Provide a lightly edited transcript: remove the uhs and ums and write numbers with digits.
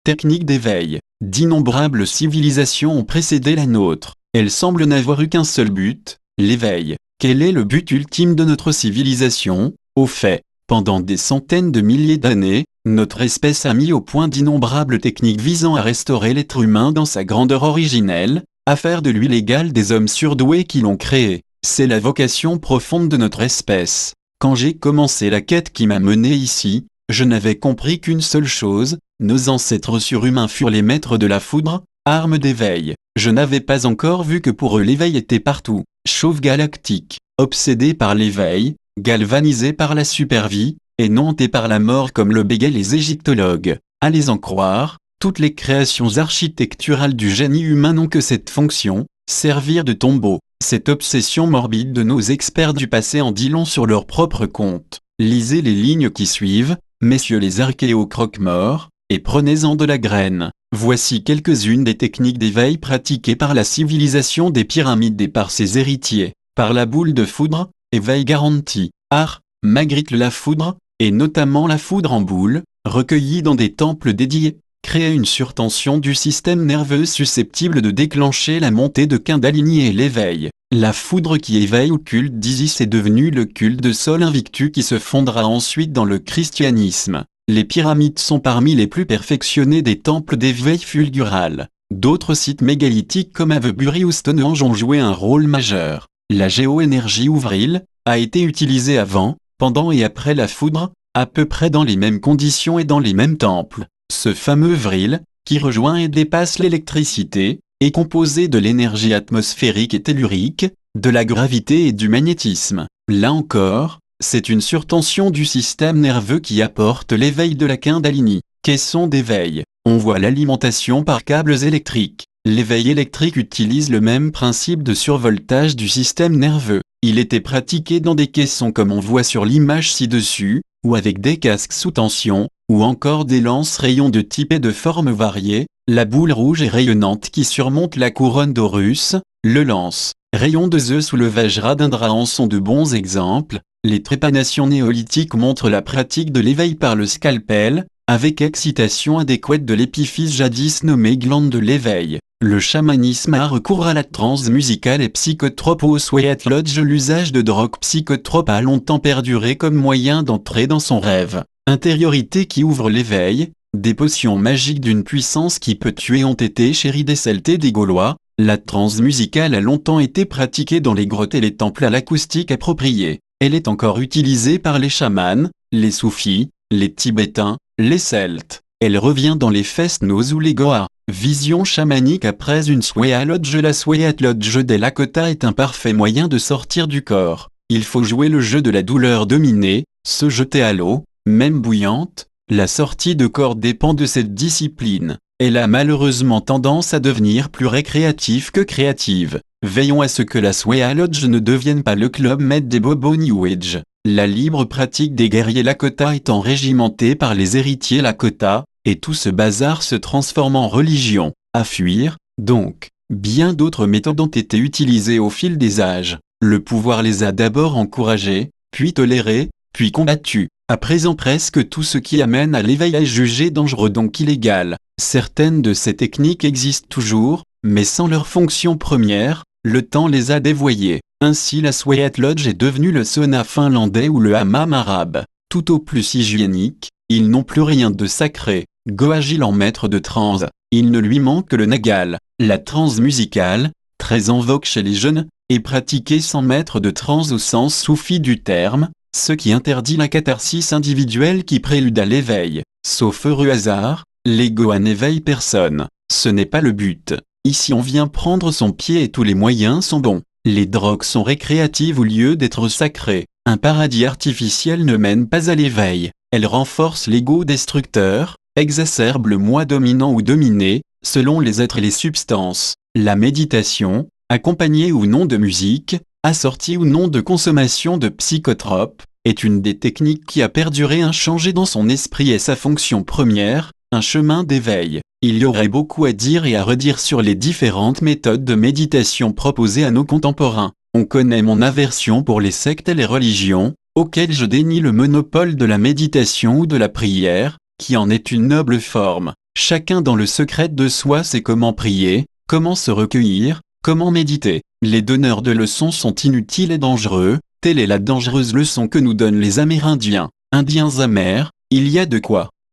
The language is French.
technique d'éveil. D'innombrables civilisations ont précédé la nôtre. Elles semblent n'avoir eu qu'un seul but, l'éveil. Quel est le but ultime de notre civilisation? Au fait, pendant des centaines de milliers d'années, notre espèce a mis au point d'innombrables techniques visant à restaurer l'être humain dans sa grandeur originelle, à faire de lui l'égal des hommes surdoués qui l'ont créé. C'est la vocation profonde de notre espèce. Quand j'ai commencé la quête qui m'a mené ici, je n'avais compris qu'une seule chose, nos ancêtres surhumains furent les maîtres de la foudre, arme d'éveil. Je n'avais pas encore vu que pour eux l'éveil était partout. Chauve galactique, obsédé par l'éveil, galvanisé par la supervie, et non hanté par la mort comme le bégaient les égyptologues. Allez en croire, toutes les créations architecturales du génie humain n'ont que cette fonction, servir de tombeau. Cette obsession morbide de nos experts du passé en dit long sur leur propre compte. Lisez les lignes qui suivent, messieurs les archéo-croque-morts, et prenez-en de la graine. Voici quelques-unes des techniques d'éveil pratiquées par la civilisation des pyramides et par ses héritiers. Par la boule de foudre, éveil garanti. Magritte la foudre, et notamment la foudre en boule, recueillie dans des temples dédiés, créait une surtension du système nerveux susceptible de déclencher la montée de Kundalini et l'éveil. La foudre qui éveille au culte d'Isis est devenue le culte de Sol Invictus qui se fondera ensuite dans le christianisme. Les pyramides sont parmi les plus perfectionnés des temples d'éveil fulgural. D'autres sites mégalithiques comme Avebury ou Stonehenge ont joué un rôle majeur. La géoénergie ou vril a été utilisée avant, pendant et après la foudre, à peu près dans les mêmes conditions et dans les mêmes temples. Ce fameux vril, qui rejoint et dépasse l'électricité, est composé de l'énergie atmosphérique et tellurique, de la gravité et du magnétisme. Là encore, c'est une surtension du système nerveux qui apporte l'éveil de la Kundalini. Caisson d'éveil. On voit l'alimentation par câbles électriques. L'éveil électrique utilise le même principe de survoltage du système nerveux. Il était pratiqué dans des caissons comme on voit sur l'image ci-dessus, ou avec des casques sous tension, ou encore des lances-rayons de type et de formes variées, la boule rouge et rayonnante qui surmonte la couronne d'Horus, le lance-rayon de Zeus ou le Vajradindra en sont de bons exemples. Les trépanations néolithiques montrent la pratique de l'éveil par le scalpel, avec excitation adéquate de l'épiphyse jadis nommée glande de l'éveil. Le chamanisme a recours à la transe musicale et psychotrope au Sweat Lodge. L'usage de drogues psychotropes a longtemps perduré comme moyen d'entrer dans son rêve. Intériorité qui ouvre l'éveil, des potions magiques d'une puissance qui peut tuer ont été chéries des Celtes et des Gaulois. La transe musicale a longtemps été pratiquée dans les grottes et les temples à l'acoustique appropriée. Elle est encore utilisée par les chamans, les soufis, les tibétains, les celtes. Elle revient dans les fest-noz ou les goa. Vision chamanique après une Sweat Lodge. La Sweat Lodge des Lakota est un parfait moyen de sortir du corps. Il faut jouer le jeu de la douleur dominée, se jeter à l'eau, même bouillante. La sortie de corps dépend de cette discipline. Elle a malheureusement tendance à devenir plus récréative que créative. Veillons à ce que la Sweat Lodge ne devienne pas le club med des bobos New Age. La libre pratique des guerriers Lakota étant régimentée par les héritiers Lakota, et tout ce bazar se transforme en religion. À fuir, donc. Bien d'autres méthodes ont été utilisées au fil des âges. Le pouvoir les a d'abord encouragées, puis tolérées, puis combattues. À présent presque tout ce qui amène à l'éveil est jugé dangereux donc illégal. Certaines de ces techniques existent toujours, mais sans leur fonction première, le temps les a dévoyées. Ainsi la Sweat Lodge est devenue le sauna finlandais ou le hammam arabe. Tout au plus hygiénique, ils n'ont plus rien de sacré. Goagil en maître de transe, il ne lui manque que le nagal. La transe musicale, très en vogue chez les jeunes, est pratiquée sans maître de transe au sens soufi du terme, ce qui interdit la catharsis individuelle qui prélude à l'éveil. Sauf heureux hasard, les goa n'éveillent personne. Ce n'est pas le but. Ici on vient prendre son pied et tous les moyens sont bons. Les drogues sont récréatives au lieu d'être sacrées. Un paradis artificiel ne mène pas à l'éveil. Elle renforce l'ego destructeur, exacerbe le moi dominant ou dominé, selon les êtres et les substances. La méditation, accompagnée ou non de musique, assortie ou non de consommation de psychotropes, est une des techniques qui a perduré inchangée dans son esprit et sa fonction première, un chemin d'éveil. Il y aurait beaucoup à dire et à redire sur les différentes méthodes de méditation proposées à nos contemporains. On connaît mon aversion pour les sectes et les religions, auxquelles je dénie le monopole de la méditation ou de la prière, qui en est une noble forme. Chacun dans le secret de soi sait comment prier, comment se recueillir, comment méditer. Les donneurs de leçons sont inutiles et dangereux, telle est la dangereuse leçon que nous donnent les Amérindiens. Indiens amers, il y a de quoi